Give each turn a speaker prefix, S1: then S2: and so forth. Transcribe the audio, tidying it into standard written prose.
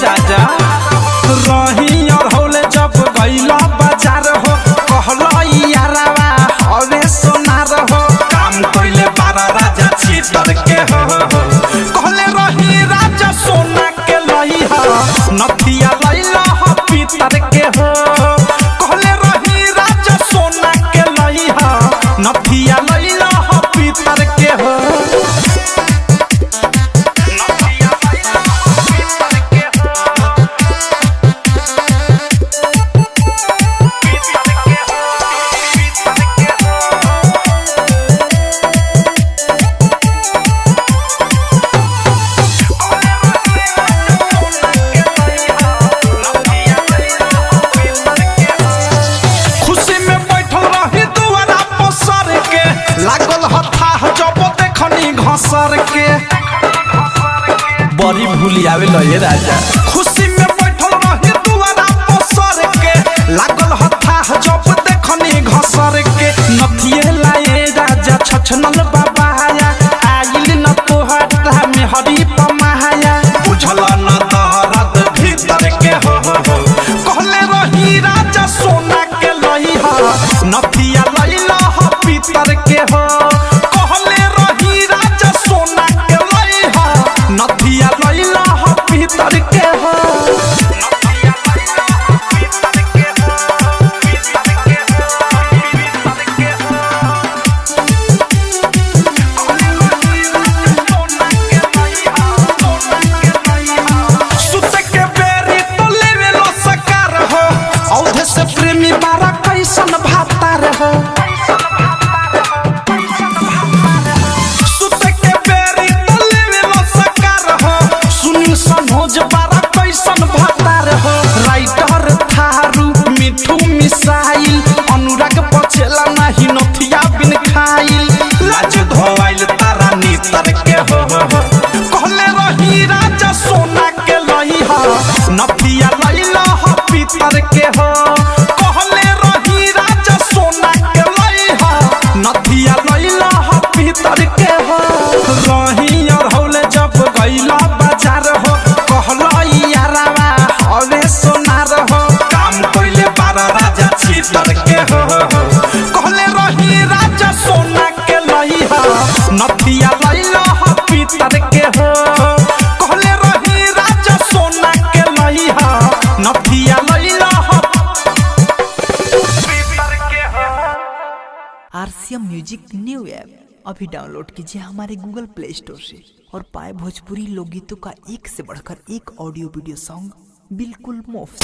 S1: राजा रही और होले जब गईला बाजार हो कहला यारावा हवे सोनार हो काम कइले बारा राजा छीतर के हो कहले रही राजा सोना के लई हो नथिया लइला हो पीतर के हो कहले रही राजा सोना के लई हो नथिया लइला हो पीतर के हो घसर के बड़ी भूली आवे लये राजा खुशी में बैठल रही दुआरा पसर के लागल हथा जब देखनी घसर के नथिए लाए राजा छछनल बाबाया आइल न तोहरा में हरी पमाया बुझल न दहरद भीतर के हो कहले रही राजा सोना के लई हो नथिया लइला हो पीतर के हो नथिया लइला हो पीतर के हो सुते के बेरी तो लेवे लो सकार हो औधे से प्रेमी बारा कैसन भातार हो मनोज बारा कैसन भातार हो राइटर थारू मिठू मिसाइल अनुराग पछेला नाही नथिया बिन खाइल लाज धोइल तारा नीतर के हो कहले रही राजा सोना के लई हो नथिया लइला हो पीतर के हो कहले रही राजा सोना के लई हो नथिया लइला हो पीतर के हो रही और होले जब गईला बाजार हो कहला यारावा हवे सोनार हो काम कइले बारा राजा छीतर के हो कहले रही राजा सोना के लई हो नथिया लइला हो पीतर के हो कहले रही राजा सोना के लई हो नथिया लइला हो पीतर के हो।
S2: आरसीएम म्यूजिक न्यू ऐप अभी डाउनलोड कीजिए हमारे गूगल प्ले स्टोर से और पाए भोजपुरी लोकगीतों का एक से बढ़कर एक ऑडियो वीडियो सॉन्ग बिल्कुल मुफ्त।